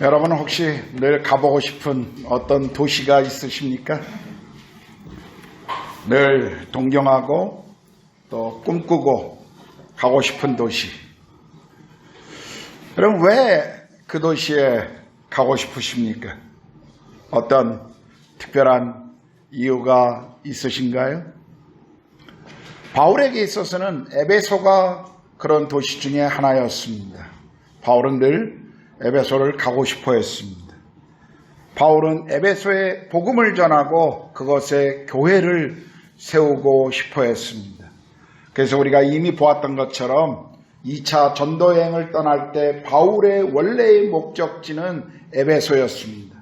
여러분 혹시 늘 가보고 싶은 어떤 도시가 있으십니까? 늘 동경하고 또 꿈꾸고 가고 싶은 도시. 그럼 왜 그 도시에 가고 싶으십니까? 어떤 특별한 이유가 있으신가요? 바울에게 있어서는 에베소가 그런 도시 중에 하나였습니다. 바울은 늘 에베소를 가고 싶어 했습니다. 바울은 에베소에 복음을 전하고 그것에 교회를 세우고 싶어 했습니다. 그래서 우리가 이미 보았던 것처럼 2차 전도여행을 떠날 때 바울의 원래의 목적지는 에베소였습니다.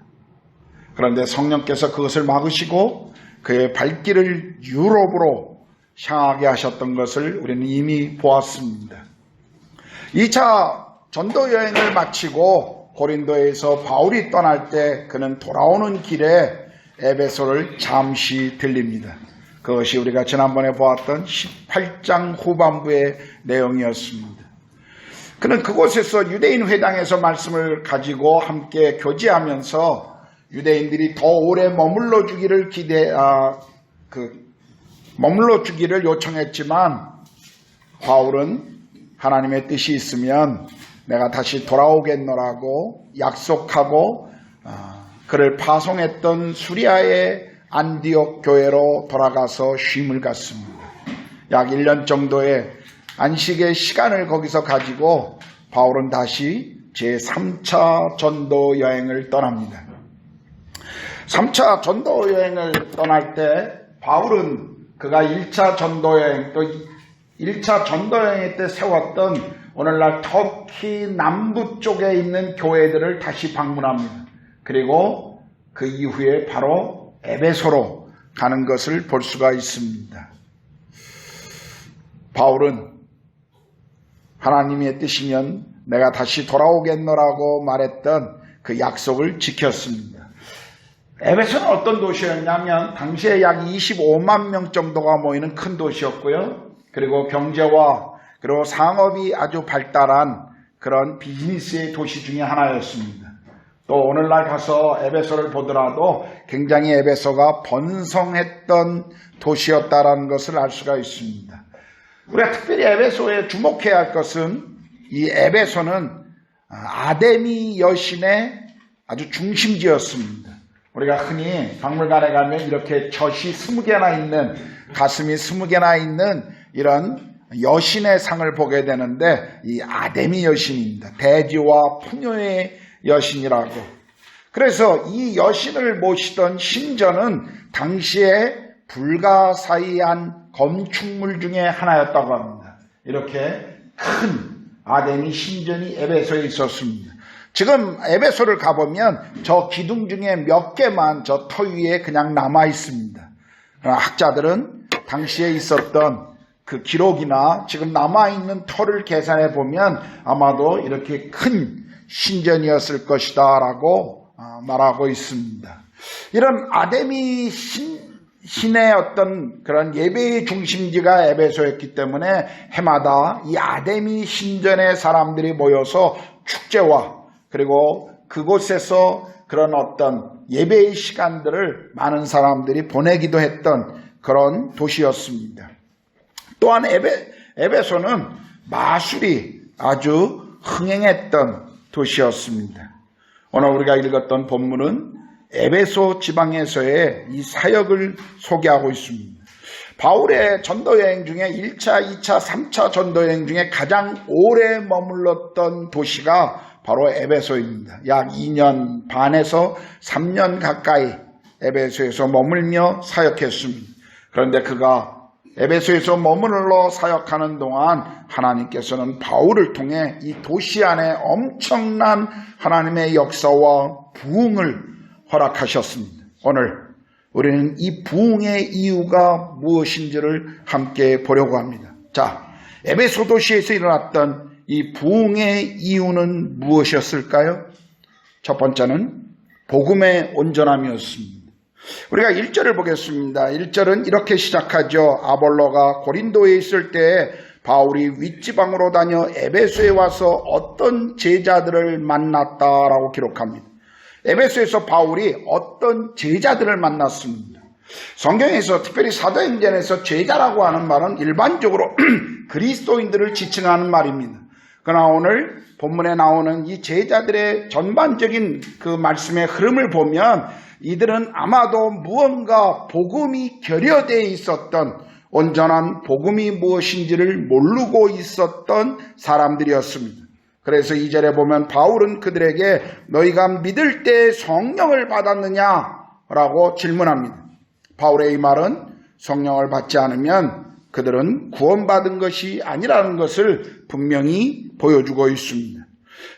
그런데 성령께서 그것을 막으시고 그의 발길을 유럽으로 향하게 하셨던 것을 우리는 이미 보았습니다. 2차 전도여행을 마치고 고린도에서 바울이 떠날 때 그는 돌아오는 길에 에베소를 잠시 들립니다. 그것이 우리가 지난번에 보았던 18장 후반부의 내용이었습니다. 그는 그곳에서 유대인 회당에서 말씀을 가지고 함께 교제하면서 유대인들이 더 오래 머물러 주기를 요청했지만 바울은 하나님의 뜻이 있으면 내가 다시 돌아오겠노라고 약속하고 그를 파송했던 수리아의 안디옥 교회로 돌아가서 쉼을 갖습니다. 약 1년 정도의 안식의 시간을 거기서 가지고 바울은 다시 제3차 전도 여행을 떠납니다. 3차 전도 여행을 떠날 때 바울은 그가 1차 전도 여행 또 1차 전도 여행 때 세웠던 오늘날 터키 남부 쪽에 있는 교회들을 다시 방문합니다. 그리고 그 이후에 바로 에베소로 가는 것을 볼 수가 있습니다. 바울은 하나님의 뜻이면 내가 다시 돌아오겠노라고 말했던 그 약속을 지켰습니다. 에베소는 어떤 도시였냐면 당시에 약 25만 명 정도가 모이는 큰 도시였고요. 그리고 경제와 그리고 상업이 아주 발달한 그런 비즈니스의 도시 중에 하나였습니다. 또 오늘날 가서 에베소를 보더라도 굉장히 에베소가 번성했던 도시였다라는 것을 알 수가 있습니다. 우리가 특별히 에베소에 주목해야 할 것은 이 에베소는 아데미 여신의 아주 중심지였습니다. 우리가 흔히 박물관에 가면 이렇게 젖이 20개나 있는 가슴이 20개나 있는 이런 여신의 상을 보게 되는데 이 아데미 여신입니다. 대지와 풍요의 여신이라고. 그래서 이 여신을 모시던 신전은 당시에 불가사의한 건축물 중에 하나였다고 합니다. 이렇게 큰 아데미 신전이 에베소에 있었습니다. 지금 에베소를 가보면 저 기둥 중에 몇 개만 저 터 위에 그냥 남아 있습니다. 학자들은 당시에 있었던 그 기록이나 지금 남아있는 터를 계산해 보면 아마도 이렇게 큰 신전이었을 것이다 라고 말하고 있습니다. 이런 아데미 신의 어떤 그런 예배의 중심지가 에베소였기 때문에 해마다 이 아데미 신전에 사람들이 모여서 축제와 그리고 그곳에서 그런 어떤 예배의 시간들을 많은 사람들이 보내기도 했던 그런 도시였습니다. 또한 에베소는 마술이 아주 흥행했던 도시였습니다. 오늘 우리가 읽었던 본문은 에베소 지방에서의 이 사역을 소개하고 있습니다. 바울의 전도여행 중에 1차, 2차, 3차 전도여행 중에 가장 오래 머물렀던 도시가 바로 에베소입니다. 약 2년 반에서 3년 가까이 에베소에서 머물며 사역했습니다. 그런데 그가 에베소에서 머물러 사역하는 동안 하나님께서는 바울을 통해 이 도시 안에 엄청난 하나님의 역사와 부흥을 허락하셨습니다. 오늘 우리는 이 부흥의 이유가 무엇인지를 함께 보려고 합니다. 자, 에베소 도시에서 일어났던 이 부흥의 이유는 무엇이었을까요? 첫 번째는 복음의 온전함이었습니다. 우리가 1절을 보겠습니다. 1절은 이렇게 시작하죠. 아볼로가 고린도에 있을 때 바울이 윗지방으로 다녀 에베소에 와서 어떤 제자들을 만났다라고 기록합니다. 에베소에서 바울이 어떤 제자들을 만났습니다. 성경에서 특별히 사도행전에서 제자라고 하는 말은 일반적으로 그리스도인들을 지칭하는 말입니다. 그러나 오늘 본문에 나오는 이 제자들의 전반적인 그 말씀의 흐름을 보면 이들은 아마도 무언가 복음이 결여되어 있었던, 온전한 복음이 무엇인지를 모르고 있었던 사람들이었습니다. 그래서 2절에 보면 바울은 그들에게 너희가 믿을 때 성령을 받았느냐라고 질문합니다. 바울의 이 말은 성령을 받지 않으면 그들은 구원받은 것이 아니라는 것을 분명히 보여주고 있습니다.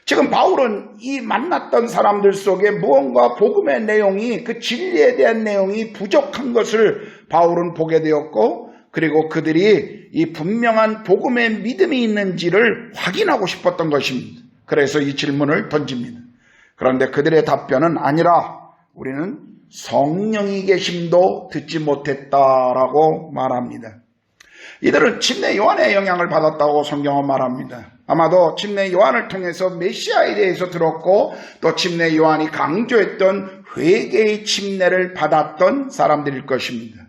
지금 바울은 이 만났던 사람들 속에 무언가 복음의 내용이, 그 진리에 대한 내용이 부족한 것을 바울은 보게 되었고, 그리고 그들이 이 분명한 복음의 믿음이 있는지를 확인하고 싶었던 것입니다. 그래서 이 질문을 던집니다. 그런데 그들의 답변은 아니라 우리는 성령이 계심도 듣지 못했다라고 말합니다. 이들은 침례 요한의 영향을 받았다고 성경은 말합니다. 아마도 침례 요한을 통해서 메시아에 대해서 들었고 또 침례 요한이 강조했던 회개의 침례를 받았던 사람들일 것입니다.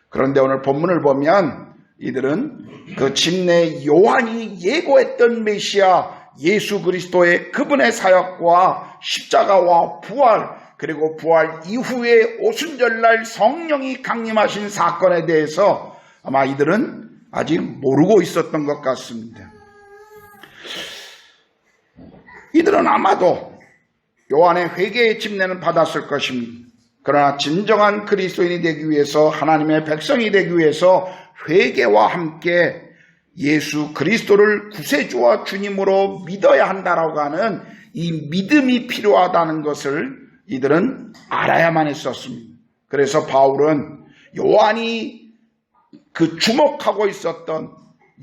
그런데 오늘 본문을 보면 이들은 그 침례 요한이 예고했던 메시아 예수 그리스도의 그분의 사역과 십자가와 부활, 그리고 부활 이후에 오순절날 성령이 강림하신 사건에 대해서 아마 이들은 아직 모르고 있었던 것 같습니다. 이들은 아마도 요한의 회개의 침례는 받았을 것입니다. 그러나 진정한 그리스도인이 되기 위해서, 하나님의 백성이 되기 위해서 회개와 함께 예수 그리스도를 구세주와 주님으로 믿어야 한다라고 하는 이 믿음이 필요하다는 것을 이들은 알아야만 했었습니다. 그래서 바울은 요한이 그 주목하고 있었던,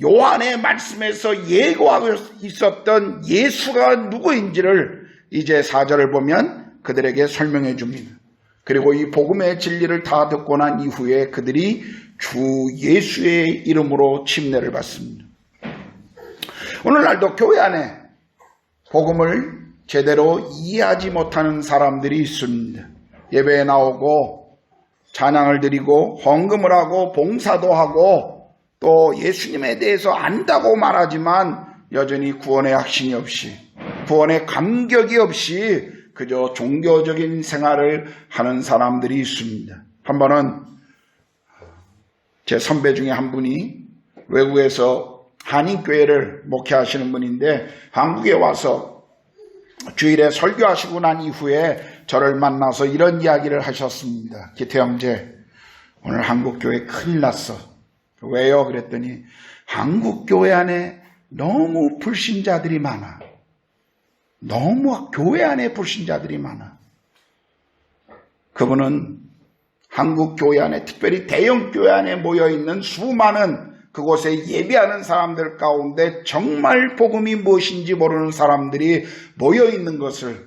요한의 말씀에서 예고하고 있었던 예수가 누구인지를 이제 4절을 보면 그들에게 설명해 줍니다. 그리고 이 복음의 진리를 다 듣고 난 이후에 그들이 주 예수의 이름으로 침례를 받습니다. 오늘날도 교회 안에 복음을 제대로 이해하지 못하는 사람들이 있습니다. 예배에 나오고 찬양을 드리고 헌금을 하고 봉사도 하고 또 예수님에 대해서 안다고 말하지만 여전히 구원의 확신이 없이, 구원의 감격이 없이 그저 종교적인 생활을 하는 사람들이 있습니다. 한 번은 제 선배 중에 한 분이 외국에서 한인교회를 목회하시는 분인데 한국에 와서 주일에 설교하시고 난 이후에 저를 만나서 이런 이야기를 하셨습니다. 기태 형제, 오늘 한국교회 큰일 났어. 왜요? 그랬더니 한국교회 안에 너무 불신자들이 많아. 너무 교회 안에 불신자들이 많아. 그분은 한국 교회 안에, 특별히 대형 교회 안에 모여있는 수많은 그곳에 예배하는 사람들 가운데 정말 복음이 무엇인지 모르는 사람들이 모여있는 것을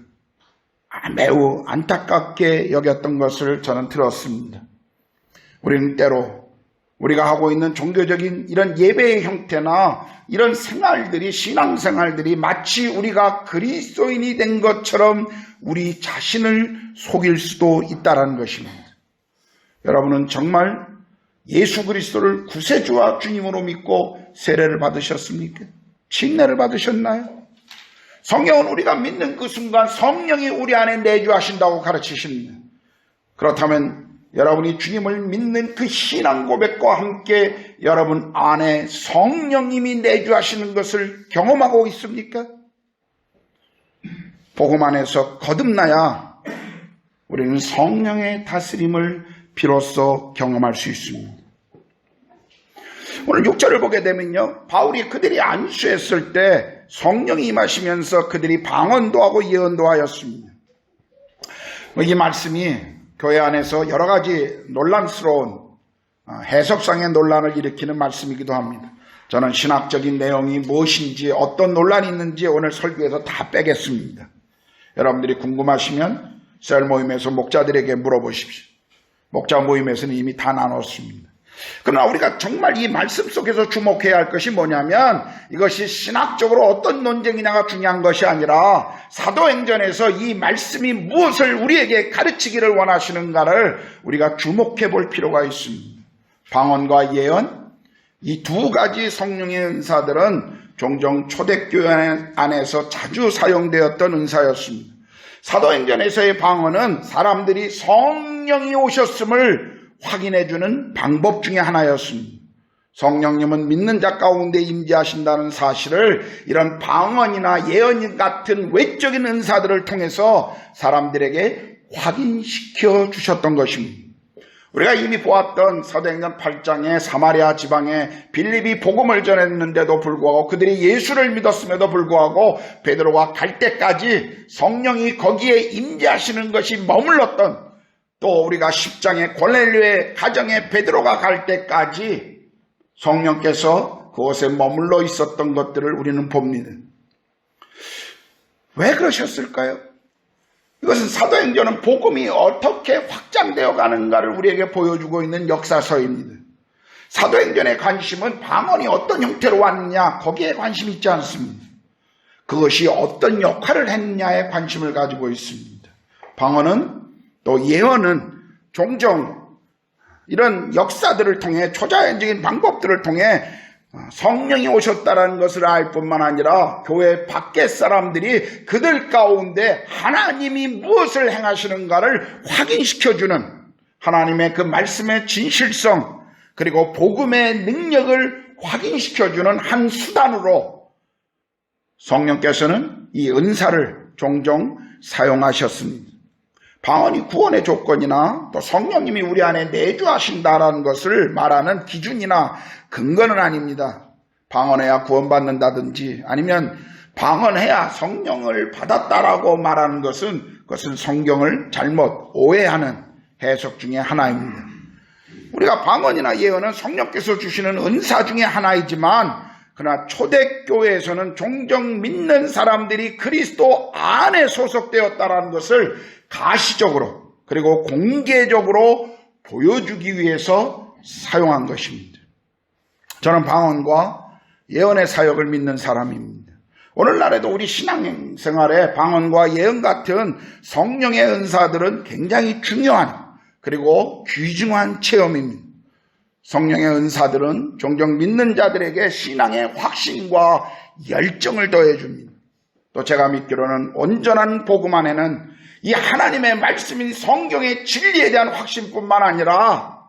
매우 안타깝게 여겼던 것을 저는 들었습니다. 우리는 때로 우리가 하고 있는 종교적인 이런 예배의 형태나 이런 생활들이, 신앙생활들이 마치 우리가 그리스도인이 된 것처럼 우리 자신을 속일 수도 있다는 것입니다. 여러분은 정말 예수 그리스도를 구세주와 주님으로 믿고 세례를 받으셨습니까? 침례를 받으셨나요? 성경은 우리가 믿는 그 순간 성령이 우리 안에 내주하신다고 가르치십니다. 그렇다면 여러분이 주님을 믿는 그 신앙 고백과 함께 여러분 안에 성령님이 내주하시는 것을 경험하고 있습니까? 복음 안에서 거듭나야 우리는 성령의 다스림을 비로소 경험할 수 있습니다. 오늘 6절을 보게 되면요, 바울이 그들이 안수했을 때 성령이 임하시면서 그들이 방언도 하고 예언도 하였습니다. 이 말씀이 교회 안에서 여러 가지 논란스러운 해석상의 논란을 일으키는 말씀이기도 합니다. 저는 신학적인 내용이 무엇인지, 어떤 논란이 있는지 오늘 설교에서 다 빼겠습니다. 여러분들이 궁금하시면 셀 모임에서 목자들에게 물어보십시오. 목자 모임에서는 이미 다 나눴습니다. 그러나 우리가 정말 이 말씀 속에서 주목해야 할 것이 뭐냐면 이것이 신학적으로 어떤 논쟁이냐가 중요한 것이 아니라 사도행전에서 이 말씀이 무엇을 우리에게 가르치기를 원하시는가를 우리가 주목해 볼 필요가 있습니다. 방언과 예언, 이 두 가지 성령의 은사들은 종종 초대교회 안에서 자주 사용되었던 은사였습니다. 사도행전에서의 방언은 사람들이 성령이 오셨음을 확인해주는 방법 중에 하나였습니다. 성령님은 믿는 자 가운데 임재하신다는 사실을 이런 방언이나 예언 같은 외적인 은사들을 통해서 사람들에게 확인시켜 주셨던 것입니다. 우리가 이미 보았던 사도행전 8장에 사마리아 지방에 빌립이 복음을 전했는데도 불구하고 그들이 예수를 믿었음에도 불구하고 베드로가 갈 때까지 성령이 거기에 임재하시는 것이 머물렀던, 또 우리가 10장에 고넬료의 가정에 베드로가 갈 때까지 성령께서 그곳에 머물러 있었던 것들을 우리는 봅니다. 왜 그러셨을까요? 이것은 사도행전은 복음이 어떻게 확장되어 가는가를 우리에게 보여주고 있는 역사서입니다. 사도행전의 관심은 방언이 어떤 형태로 왔느냐, 거기에 관심이 있지 않습니다. 그것이 어떤 역할을 했느냐에 관심을 가지고 있습니다. 방언은 또 예언은 종종 이런 역사들을 통해 초자연적인 방법들을 통해 성령이 오셨다는 것을 알 뿐만 아니라 교회 밖의 사람들이 그들 가운데 하나님이 무엇을 행하시는가를 확인시켜주는 하나님의 그 말씀의 진실성, 그리고 복음의 능력을 확인시켜주는 한 수단으로 성령께서는 이 은사를 종종 사용하셨습니다. 방언이 구원의 조건이나 또 성령님이 우리 안에 내주하신다라는 것을 말하는 기준이나 근거는 아닙니다. 방언해야 구원받는다든지 아니면 방언해야 성령을 받았다라고 말하는 그것은 성경을 잘못 오해하는 해석 중에 하나입니다. 우리가 방언이나 예언은 성령께서 주시는 은사 중에 하나이지만 그러나 초대교회에서는 종종 믿는 사람들이 그리스도 안에 소속되었다라는 것을 가시적으로 그리고 공개적으로 보여주기 위해서 사용한 것입니다. 저는 방언과 예언의 사역을 믿는 사람입니다. 오늘날에도 우리 신앙생활에 방언과 예언 같은 성령의 은사들은 굉장히 중요한 그리고 귀중한 체험입니다. 성령의 은사들은 종종 믿는 자들에게 신앙의 확신과 열정을 더해줍니다. 또 제가 믿기로는 온전한 복음 안에는 이 하나님의 말씀인 성경의 진리에 대한 확신뿐만 아니라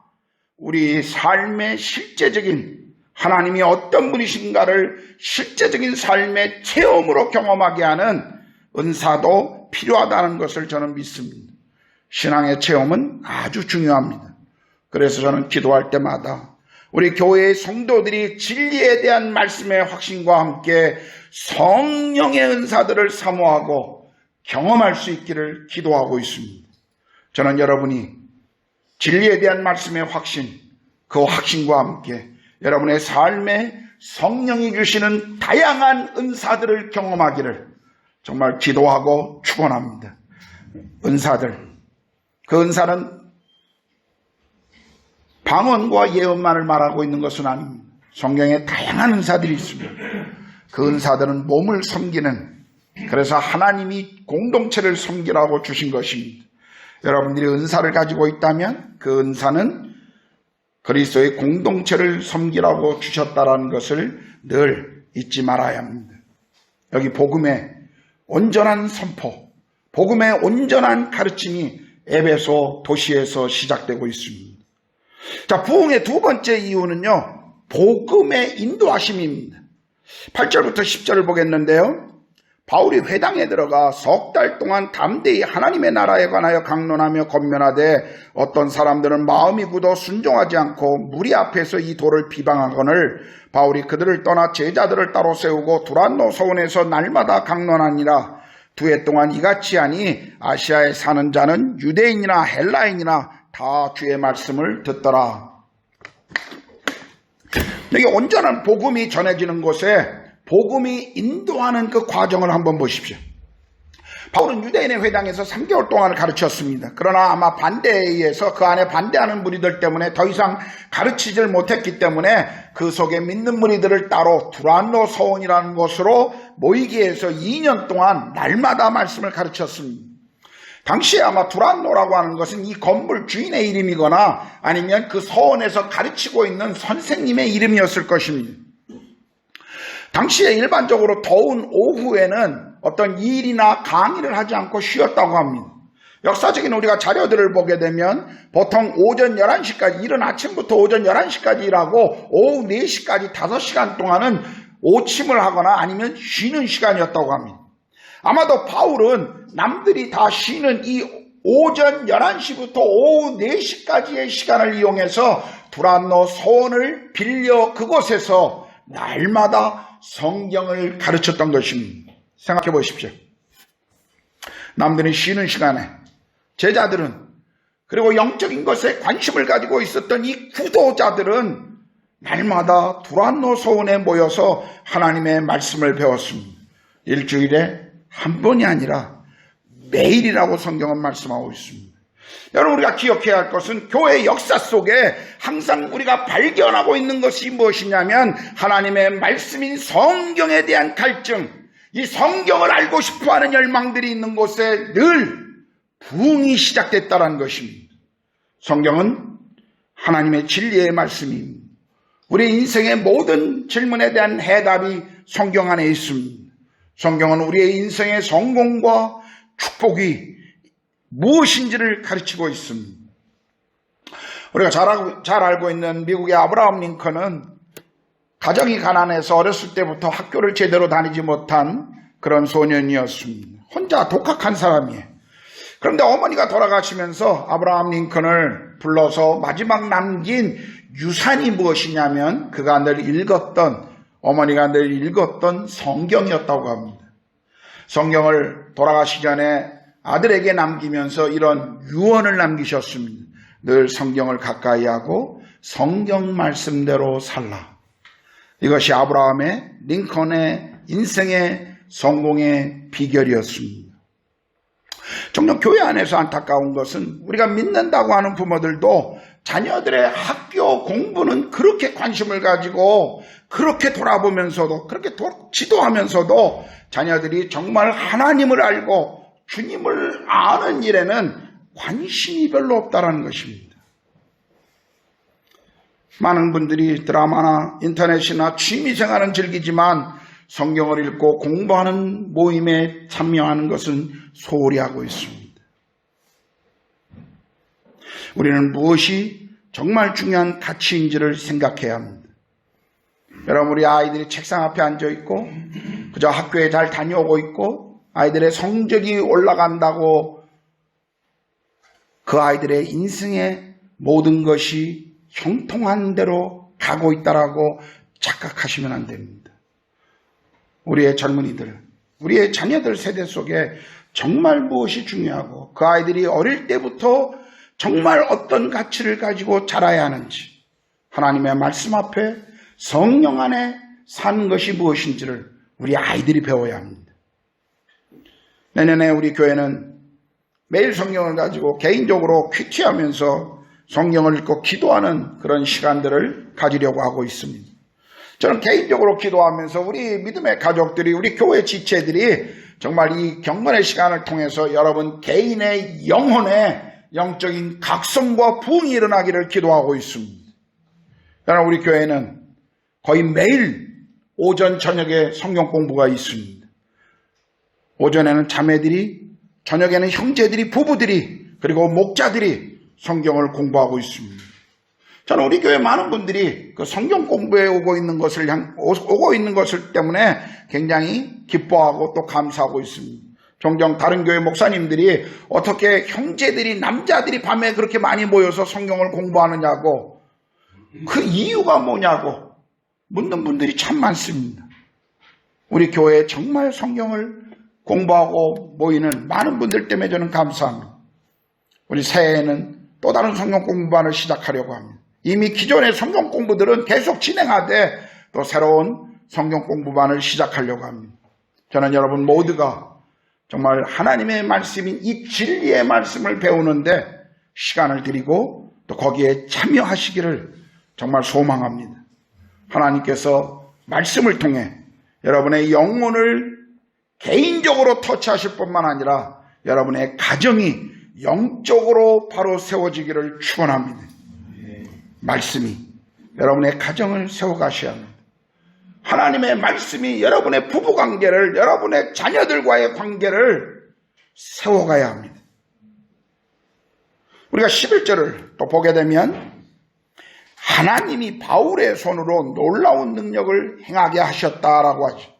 우리 삶의 실제적인 하나님이 어떤 분이신가를 실제적인 삶의 체험으로 경험하게 하는 은사도 필요하다는 것을 저는 믿습니다. 신앙의 체험은 아주 중요합니다. 그래서 저는 기도할 때마다 우리 교회의 성도들이 진리에 대한 말씀의 확신과 함께 성령의 은사들을 사모하고 경험할 수 있기를 기도하고 있습니다. 저는 여러분이 진리에 대한 말씀의 확신, 그 확신과 함께 여러분의 삶에 성령이 주시는 다양한 은사들을 경험하기를 정말 기도하고 축원합니다. 은사들, 그 은사는 방언과 예언만을 말하고 있는 것은 아닙니다. 성경에 다양한 은사들이 있습니다. 그 은사들은 몸을 섬기는, 그래서 하나님이 공동체를 섬기라고 주신 것입니다. 여러분들이 은사를 가지고 있다면 그 은사는 그리스도의 공동체를 섬기라고 주셨다는 것을 늘 잊지 말아야 합니다. 여기 복음의 온전한 선포, 복음의 온전한 가르침이 에베소 도시에서 시작되고 있습니다. 자, 부흥의 두 번째 이유는요, 복음의 인도하심입니다. 8절부터 10절을 보겠는데요. 바울이 회당에 들어가 석 달 동안 담대히 하나님의 나라에 관하여 강론하며 권면하되 어떤 사람들은 마음이 굳어 순종하지 않고 무리 앞에서 이 도를 비방하거늘 바울이 그들을 떠나 제자들을 따로 세우고 두란노 서원에서 날마다 강론하니라. 두 해 동안 이같이 하니 아시아에 사는 자는 유대인이나 헬라인이나 다 주의 말씀을 듣더라. 여기 온전한 복음이 전해지는 곳에 복음이 인도하는 그 과정을 한번 보십시오. 바울은 유대인의 회당에서 3개월 동안을 가르쳤습니다. 그러나 아마 반대에 의해서 그 안에 반대하는 무리들 때문에 더 이상 가르치질 못했기 때문에 그 속에 믿는 무리들을 따로 두란노 서원이라는 곳으로 모이게 해서 2년 동안 날마다 말씀을 가르쳤습니다. 당시에 아마 두란노라고 하는 것은 이 건물 주인의 이름이거나 아니면 그 서원에서 가르치고 있는 선생님의 이름이었을 것입니다. 당시에 일반적으로 더운 오후에는 어떤 일이나 강의를 하지 않고 쉬었다고 합니다. 역사적인 우리가 자료들을 보게 되면 보통 오전 11시까지, 이른 아침부터 오전 11시까지 일하고 오후 4시까지 5시간 동안은 오침을 하거나 아니면 쉬는 시간이었다고 합니다. 아마도 바울은 남들이 다 쉬는 이 오전 11시부터 오후 4시까지의 시간을 이용해서 두란노 서원을 빌려 그곳에서 날마다 성경을 가르쳤던 것입니다. 생각해 보십시오. 남들은 쉬는 시간에 제자들은, 그리고 영적인 것에 관심을 가지고 있었던 이 구도자들은 날마다 두란노 서원에 모여서 하나님의 말씀을 배웠습니다. 일주일에 한 번이 아니라 매일이라고 성경은 말씀하고 있습니다. 여러분, 우리가 기억해야 할 것은 교회 역사 속에 항상 우리가 발견하고 있는 것이 무엇이냐면 하나님의 말씀인 성경에 대한 갈증, 이 성경을 알고 싶어하는 열망들이 있는 곳에 늘 부흥이 시작됐다는 것입니다. 성경은 하나님의 진리의 말씀입니다. 우리 인생의 모든 질문에 대한 해답이 성경 안에 있습니다. 성경은 우리의 인생의 성공과 축복이 무엇인지를 가르치고 있습니다. 우리가 잘 알고 있는 미국의 아브라함 링컨은 가정이 가난해서 어렸을 때부터 학교를 제대로 다니지 못한 그런 소년이었습니다. 혼자 독학한 사람이에요. 그런데 어머니가 돌아가시면서 아브라함 링컨을 불러서 마지막 남긴 유산이 무엇이냐면 그가 늘 읽었던, 어머니가 늘 읽었던 성경이었다고 합니다. 성경을 돌아가시기 전에 아들에게 남기면서 이런 유언을 남기셨습니다. 늘 성경을 가까이 하고 성경 말씀대로 살라. 이것이 아브라함의, 링컨의 인생의 성공의 비결이었습니다. 종종 교회 안에서 안타까운 것은 우리가 믿는다고 하는 부모들도 자녀들의 학교 공부는 그렇게 관심을 가지고 그렇게 돌아보면서도, 그렇게 지도하면서도 자녀들이 정말 하나님을 알고 주님을 아는 일에는 관심이 별로 없다는 것입니다. 많은 분들이 드라마나 인터넷이나 취미생활은 즐기지만 성경을 읽고 공부하는 모임에 참여하는 것은 소홀히 하고 있습니다. 우리는 무엇이 정말 중요한 가치인지를 생각해야 합니다. 여러분, 우리 아이들이 책상 앞에 앉아 있고 그저 학교에 잘 다녀오고 있고 아이들의 성적이 올라간다고 그 아이들의 인생의 모든 것이 형통한 대로 가고 있다라고 착각하시면 안 됩니다. 우리의 젊은이들, 우리의 자녀들 세대 속에 정말 무엇이 중요하고 그 아이들이 어릴 때부터 정말 어떤 가치를 가지고 자라야 하는지, 하나님의 말씀 앞에 성령 안에 사는 것이 무엇인지를 우리 아이들이 배워야 합니다. 내년에 우리 교회는 매일 성경을 가지고 개인적으로 큐티하면서 성경을 읽고 기도하는 그런 시간들을 가지려고 하고 있습니다. 저는 개인적으로 기도하면서 우리 믿음의 가족들이, 우리 교회 지체들이 정말 이 경건의 시간을 통해서 여러분 개인의 영혼의 영적인 각성과 부흥이 일어나기를 기도하고 있습니다. 여러분, 우리 교회는 거의 매일 오전 저녁에 성경 공부가 있습니다. 오전에는 자매들이, 저녁에는 형제들이, 부부들이, 그리고 목자들이 성경을 공부하고 있습니다. 저는 우리 교회 많은 분들이 그 성경 공부에 오고 있는 것을 때문에 굉장히 기뻐하고 또 감사하고 있습니다. 종종 다른 교회 목사님들이 어떻게 형제들이, 남자들이 밤에 그렇게 많이 모여서 성경을 공부하느냐고, 그 이유가 뭐냐고 묻는 분들이 참 많습니다. 우리 교회에 정말 성경을 공부하고 모이는 많은 분들 때문에 저는 감사합니다. 우리 새해에는 또 다른 성경 공부반을 시작하려고 합니다. 이미 기존의 성경 공부들은 계속 진행하되 또 새로운 성경 공부반을 시작하려고 합니다. 저는 여러분 모두가 정말 하나님의 말씀인 이 진리의 말씀을 배우는데 시간을 드리고 또 거기에 참여하시기를 정말 소망합니다. 하나님께서 말씀을 통해 여러분의 영혼을 개인적으로 터치하실 뿐만 아니라 여러분의 가정이 영적으로 바로 세워지기를 축원합니다. 말씀이 여러분의 가정을 세워가셔야 합니다. 하나님의 말씀이 여러분의 부부관계를, 여러분의 자녀들과의 관계를 세워가야 합니다. 우리가 11절을 또 보게 되면 하나님이 바울의 손으로 놀라운 능력을 행하게 하셨다라고 하죠.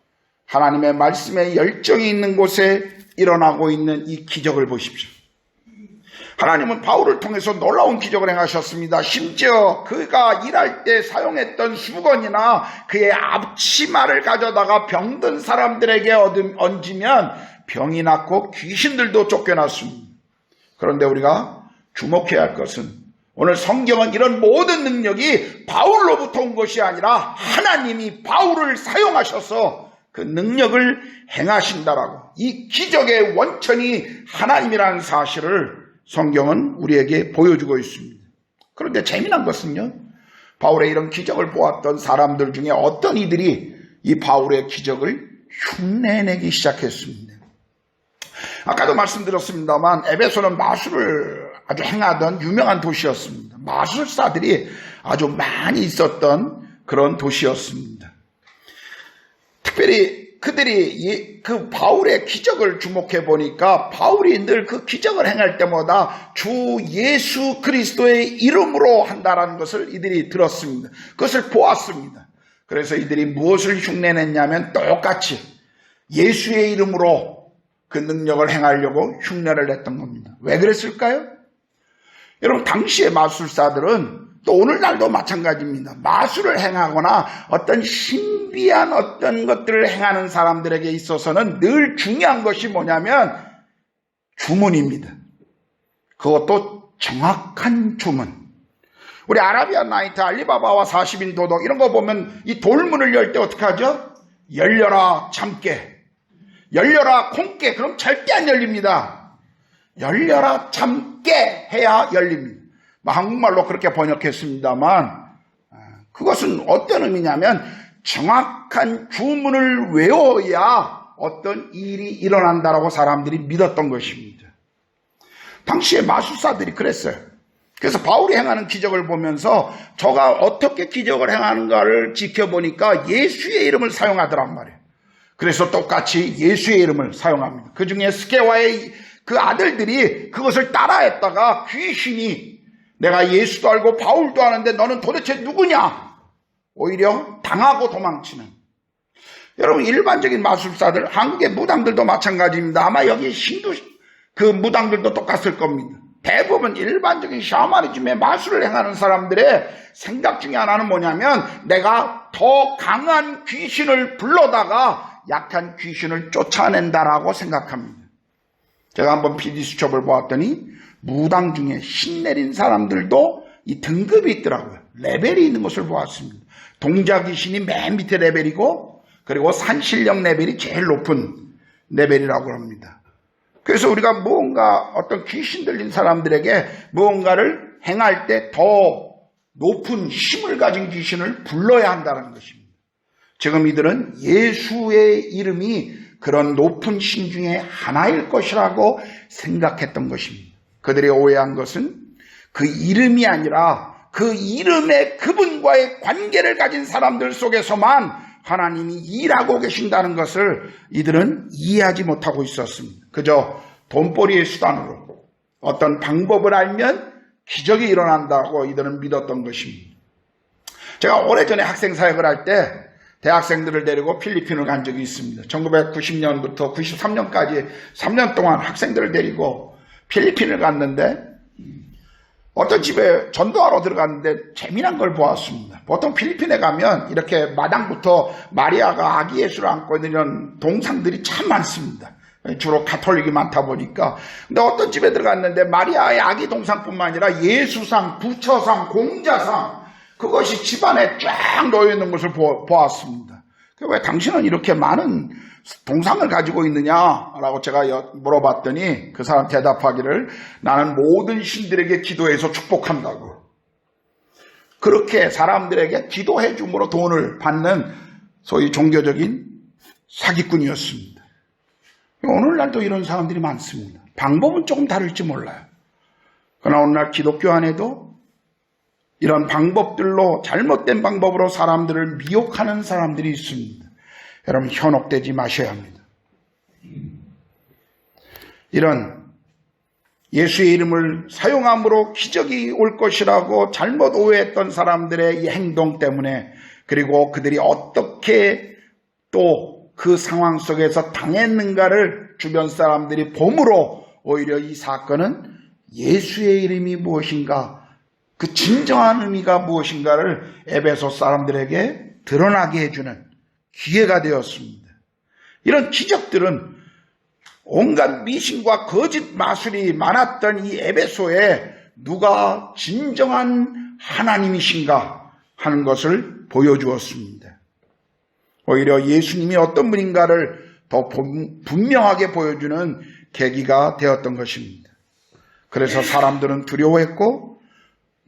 하나님의 말씀에 열정이 있는 곳에 일어나고 있는 이 기적을 보십시오. 하나님은 바울을 통해서 놀라운 기적을 행하셨습니다. 심지어 그가 일할 때 사용했던 수건이나 그의 앞치마를 가져다가 병든 사람들에게 얹으면 병이 낫고 귀신들도 쫓겨났습니다. 그런데 우리가 주목해야 할 것은 오늘 성경은 이런 모든 능력이 바울로부터 온 것이 아니라 하나님이 바울을 사용하셔서 그 능력을 행하신다라고, 이 기적의 원천이 하나님이라는 사실을 성경은 우리에게 보여주고 있습니다. 그런데 재미난 것은요, 바울의 이런 기적을 보았던 사람들 중에 어떤 이들이 이 바울의 기적을 흉내내기 시작했습니다. 아까도 말씀드렸습니다만 에베소는 마술을 아주 행하던 유명한 도시였습니다. 마술사들이 아주 많이 있었던 그런 도시였습니다. 특별히 그들이 그 바울의 기적을 주목해 보니까 바울이 늘 그 기적을 행할 때마다 주 예수 그리스도의 이름으로 한다라는 것을 이들이 들었습니다. 그것을 보았습니다. 그래서 이들이 무엇을 흉내냈냐면 똑같이 예수의 이름으로 그 능력을 행하려고 흉내를 냈던 겁니다. 왜 그랬을까요? 여러분, 당시의 마술사들은 또 오늘날도 마찬가지입니다. 마술을 행하거나 어떤 신비한 어떤 것들을 행하는 사람들에게 있어서는 늘 중요한 것이 뭐냐면 주문입니다. 그것도 정확한 주문. 우리 아라비안 나이트, 알리바바와 40인 도둑 이런 거 보면 이 돌문을 열 때 어떻게 하죠? 열려라 참깨, 열려라 콩깨. 그럼 절대 안 열립니다. 열려라 참깨 해야 열립니다. 한국말로 그렇게 번역했습니다만 그것은 어떤 의미냐면 정확한 주문을 외워야 어떤 일이 일어난다라고 사람들이 믿었던 것입니다. 당시에 마술사들이 그랬어요. 그래서 바울이 행하는 기적을 보면서 저가 어떻게 기적을 행하는가를 지켜보니까 예수의 이름을 사용하더란 말이에요. 그래서 똑같이 예수의 이름을 사용합니다. 그 중에 스게와의 그 아들들이 그것을 따라했다가 귀신이 내가 예수도 알고 바울도 아는데 너는 도대체 누구냐? 오히려 당하고 도망치는. 여러분, 일반적인 마술사들, 한국의 무당들도 마찬가지입니다. 아마 여기 신도 그 무당들도 똑같을 겁니다. 대부분 일반적인 샤머니즘의 마술을 행하는 사람들의 생각 중에 하나는 뭐냐면 내가 더 강한 귀신을 불러다가 약한 귀신을 쫓아낸다라고 생각합니다. 제가 한번 PD수첩을 보았더니 무당 중에 신내린 사람들도 이 등급이 있더라고요. 레벨이 있는 것을 보았습니다. 동자귀신이 맨 밑에 레벨이고 그리고 산신령 레벨이 제일 높은 레벨이라고 합니다. 그래서 우리가 무언가 어떤 귀신 들린 사람들에게 무언가를 행할 때 더 높은 힘을 가진 귀신을 불러야 한다는 것입니다. 지금 이들은 예수의 이름이 그런 높은 신 중에 하나일 것이라고 생각했던 것입니다. 그들이 오해한 것은 그 이름이 아니라 그 이름의 그분과의 관계를 가진 사람들 속에서만 하나님이 일하고 계신다는 것을 이들은 이해하지 못하고 있었습니다. 그저 돈벌이의 수단으로 어떤 방법을 알면 기적이 일어난다고 이들은 믿었던 것입니다. 제가 오래전에 학생 사역을 할 때 대학생들을 데리고 필리핀을 간 적이 있습니다. 1990년부터 93년까지 3년 동안 학생들을 데리고 필리핀을 갔는데 어떤 집에 전도하러 들어갔는데 재미난 걸 보았습니다. 보통 필리핀에 가면 이렇게 마당부터 마리아가 아기 예수를 안고 있는 이런 동상들이 참 많습니다. 주로 가톨릭이 많다 보니까. 근데 어떤 집에 들어갔는데 마리아의 아기 동상뿐만 아니라 예수상, 부처상, 공자상 그것이 집안에 쫙 놓여 있는 것을 보았습니다. 왜 당신은 이렇게 많은 동상을 가지고 있느냐라고 제가 물어봤더니 그 사람 대답하기를 나는 모든 신들에게 기도해서 축복한다고. 그렇게 사람들에게 기도해 줌으로 돈을 받는 소위 종교적인 사기꾼이었습니다. 오늘날도 이런 사람들이 많습니다. 방법은 조금 다를지 몰라요. 그러나 오늘날 기독교 안에도 이런 방법들로 잘못된 방법으로 사람들을 미혹하는 사람들이 있습니다. 여러분 현혹되지 마셔야 합니다. 이런 예수의 이름을 사용함으로 기적이 올 것이라고 잘못 오해했던 사람들의 이 행동 때문에 그리고 그들이 어떻게 또 그 상황 속에서 당했는가를 주변 사람들이 봄으로 오히려 이 사건은 예수의 이름이 무엇인가 그 진정한 의미가 무엇인가를 에베소 사람들에게 드러나게 해주는 기회가 되었습니다. 이런 기적들은 온갖 미신과 거짓 마술이 많았던 이 에베소에 누가 진정한 하나님이신가 하는 것을 보여주었습니다. 오히려 예수님이 어떤 분인가를 더 분명하게 보여주는 계기가 되었던 것입니다. 그래서 사람들은 두려워했고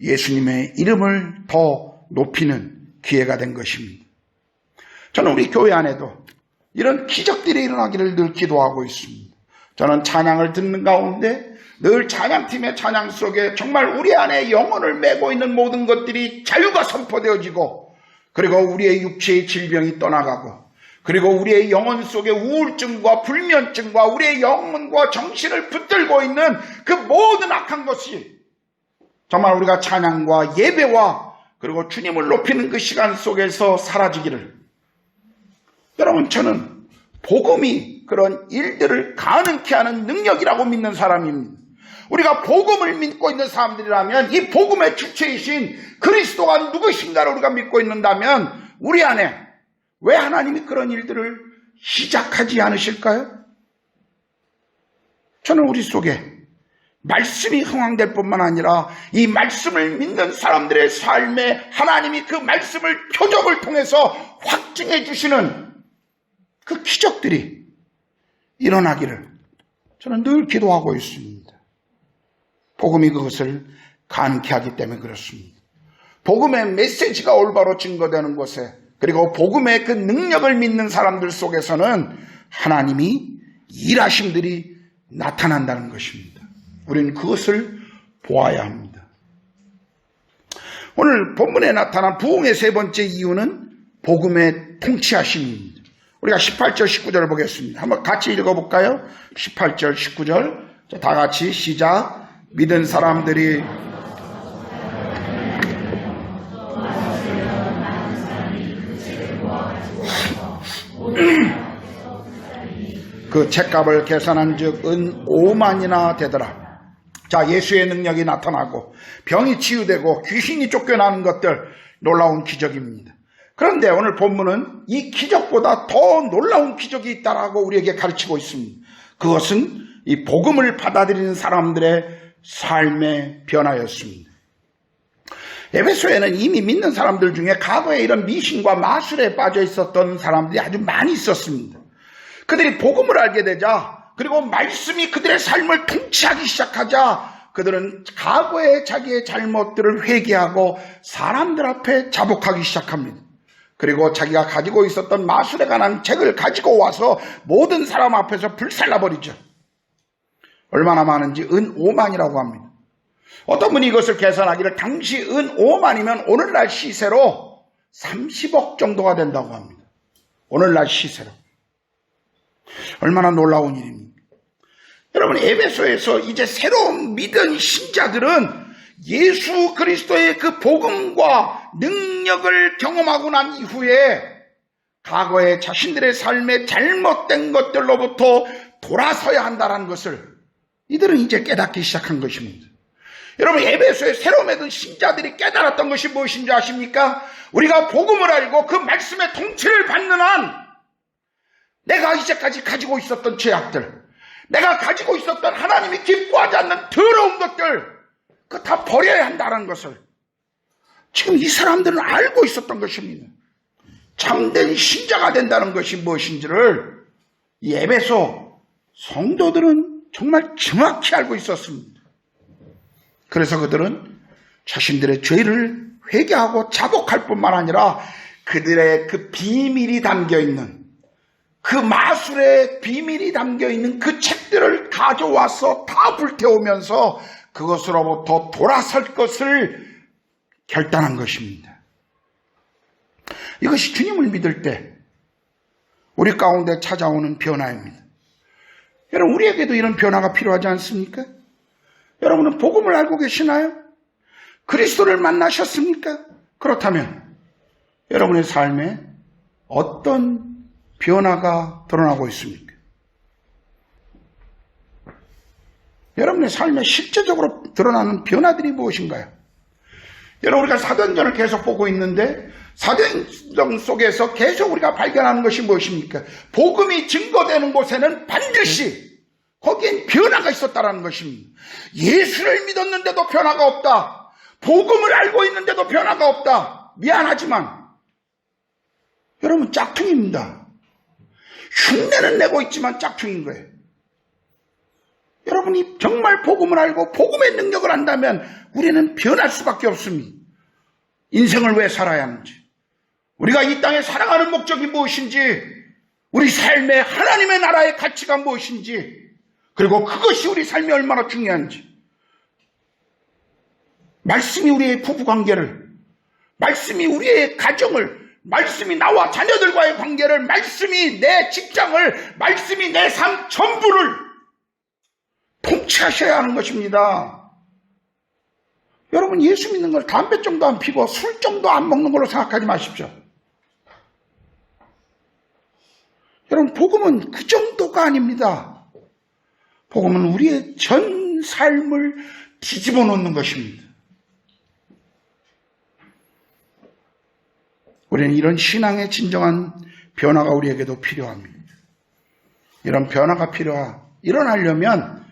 예수님의 이름을 더 높이는 기회가 된 것입니다. 저는 우리 교회 안에도 이런 기적들이 일어나기를 늘 기도하고 있습니다. 저는 찬양을 듣는 가운데 늘 찬양팀의 찬양 속에 정말 우리 안에 영혼을 메고 있는 모든 것들이 자유가 선포되어지고 그리고 우리의 육체의 질병이 떠나가고 그리고 우리의 영혼 속에 우울증과 불면증과 우리의 영혼과 정신을 붙들고 있는 그 모든 악한 것이 정말 우리가 찬양과 예배와 그리고 주님을 높이는 그 시간 속에서 사라지기를. 여러분 저는 복음이 그런 일들을 가능케 하는 능력이라고 믿는 사람입니다. 우리가 복음을 믿고 있는 사람들이라면 이 복음의 주체이신 그리스도가 누구신가를 우리가 믿고 있는다면 우리 안에 왜 하나님이 그런 일들을 시작하지 않으실까요? 저는 우리 속에 말씀이 흥황될 뿐만 아니라 이 말씀을 믿는 사람들의 삶에 하나님이 그 말씀을 표적을 통해서 확증해 주시는 그 기적들이 일어나기를 저는 늘 기도하고 있습니다. 복음이 그것을 가능케 하기 때문에 그렇습니다. 복음의 메시지가 올바로 증거되는 곳에 그리고 복음의 그 능력을 믿는 사람들 속에서는 하나님이 일하심들이 나타난다는 것입니다. 우리는 그것을 보아야 합니다. 오늘 본문에 나타난 부흥의 세 번째 이유는 복음의 통치하심입니다. 우리가 18절 19절을 보겠습니다. 한번 같이 읽어볼까요? 18절 19절 다 같이 시작. 믿은 사람들이 그 책값을 계산한 즉 은 5만이나 되더라. 자, 예수의 능력이 나타나고 병이 치유되고 귀신이 쫓겨나는 것들 놀라운 기적입니다. 그런데 오늘 본문은 이 기적보다 더 놀라운 기적이 있다라고 우리에게 가르치고 있습니다. 그것은 이 복음을 받아들이는 사람들의 삶의 변화였습니다. 에베소에는 이미 믿는 사람들 중에 과거에 이런 미신과 마술에 빠져 있었던 사람들이 아주 많이 있었습니다. 그들이 복음을 알게 되자 그리고 말씀이 그들의 삶을 통치하기 시작하자 그들은 과거의 자기의 잘못들을 회개하고 사람들 앞에 자복하기 시작합니다. 그리고 자기가 가지고 있었던 마술에 관한 책을 가지고 와서 모든 사람 앞에서 불살라버리죠. 얼마나 많은지 은 5만이라고 합니다. 어떤 분이 이것을 계산하기를 당시 은 5만이면 오늘날 시세로 30억 정도가 된다고 합니다. 오늘날 시세로. 얼마나 놀라운 일입니까? 여러분 에베소에서 이제 새로운 믿은 신자들은 예수 그리스도의 그 복음과 능력을 경험하고 난 이후에 과거의 자신들의 삶에 잘못된 것들로부터 돌아서야 한다는 것을 이들은 이제 깨닫기 시작한 것입니다. 여러분 에베소에 새로 맺은 신자들이 깨달았던 것이 무엇인지 아십니까? 우리가 복음을 알고 그 말씀의 통치를 받는 한 내가 이제까지 가지고 있었던 죄악들, 내가 가지고 있었던 하나님이 기뻐하지 않는 더러운 것들, 그거 다 버려야 한다는 것을 지금 이 사람들은 알고 있었던 것입니다. 참된 신자가 된다는 것이 무엇인지를 이 에베소 성도들은 정말 정확히 알고 있었습니다. 그래서 그들은 자신들의 죄를 회개하고 자복할 뿐만 아니라 그들의 그 비밀이 담겨있는, 그 마술의 비밀이 담겨있는 그 책들을 가져와서 다 불태우면서 그것으로부터 돌아설 것을 결단한 것입니다. 이것이 주님을 믿을 때 우리 가운데 찾아오는 변화입니다. 여러분, 우리에게도 이런 변화가 필요하지 않습니까? 여러분은 복음을 알고 계시나요? 그리스도를 만나셨습니까? 그렇다면 여러분의 삶에 어떤 변화가 드러나고 있습니까? 여러분의 삶에 실제적으로 드러나는 변화들이 무엇인가요? 여러분, 우리가 사도행전을 계속 보고 있는데 사도행전 속에서 계속 우리가 발견하는 것이 무엇입니까? 복음이 증거되는 곳에는 반드시 거기엔 변화가 있었다는 것입니다. 예수를 믿었는데도 변화가 없다. 복음을 알고 있는데도 변화가 없다. 미안하지만 여러분, 짝퉁입니다. 흉내는 내고 있지만 짝퉁인 거예요. 여러분이 정말 복음을 알고 복음의 능력을 안다면 우리는 변할 수밖에 없습니다. 인생을 왜 살아야 하는지, 우리가 이 땅에 살아가는 목적이 무엇인지, 우리 삶에 하나님의 나라의 가치가 무엇인지, 그리고 그것이 우리 삶에 얼마나 중요한지, 말씀이 우리의 부부관계를, 말씀이 우리의 가정을, 말씀이 나와 자녀들과의 관계를, 말씀이 내 직장을, 말씀이 내 삶 전부를 통치하셔야 하는 것입니다. 여러분, 예수 믿는 걸 담배 정도 안 피고 술 정도 안 먹는 걸로 생각하지 마십시오. 여러분, 복음은 그 정도가 아닙니다. 복음은 우리의 전 삶을 뒤집어 놓는 것입니다. 우리는 이런 신앙의 진정한 변화가 우리에게도 필요합니다. 이런 변화가 일어나려면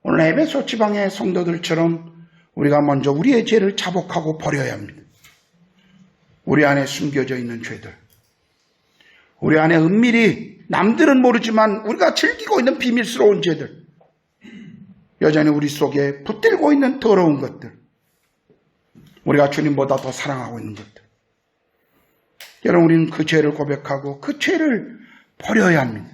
오늘 에베소 지방의 성도들처럼 우리가 먼저 우리의 죄를 자복하고 버려야 합니다. 우리 안에 숨겨져 있는 죄들, 우리 안에 은밀히 남들은 모르지만 우리가 즐기고 있는 비밀스러운 죄들, 여전히 우리 속에 붙들고 있는 더러운 것들, 우리가 주님보다 더 사랑하고 있는 것들, 여러분, 우리는 그 죄를 고백하고 그 죄를 버려야 합니다.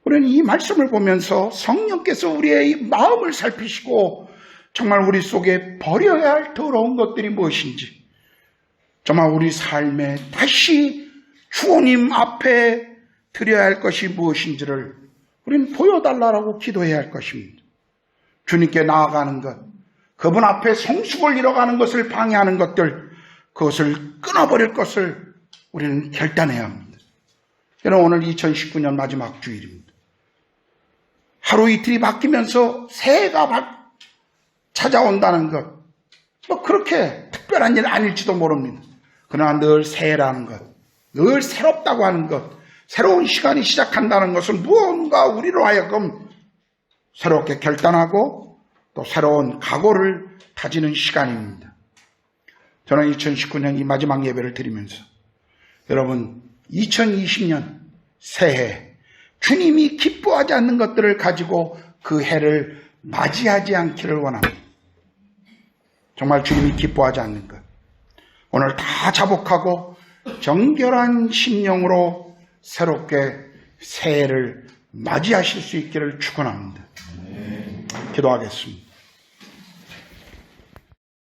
우리는 이 말씀을 보면서 성령께서 우리의 마음을 살피시고 정말 우리 속에 버려야 할 더러운 것들이 무엇인지, 정말 우리 삶에 다시 주님 앞에 드려야 할 것이 무엇인지를 우리는 보여달라고 기도해야 할 것입니다. 주님께 나아가는 것, 그분 앞에 성숙을 이뤄가는 것을 방해하는 것들, 그것을 끊어버릴 것을 우리는 결단해야 합니다. 여러분, 오늘 2019년 마지막 주일입니다. 하루 이틀이 바뀌면서 새해가 찾아온다는 것, 뭐 그렇게 특별한 일 아닐지도 모릅니다. 그러나 늘 새해라는 것, 늘 새롭다고 하는 것, 새로운 시간이 시작한다는 것은 무언가 우리로 하여금 새롭게 결단하고 또 새로운 각오를 다지는 시간입니다. 저는 2019년 이 마지막 예배를 드리면서 여러분, 2020년 새해 주님이 기뻐하지 않는 것들을 가지고 그 해를 맞이하지 않기를 원합니다. 정말 주님이 기뻐하지 않는 것, 오늘 다 자복하고 정결한 심령으로 새롭게 새해를 맞이하실 수 있기를 축원합니다. 기도하겠습니다.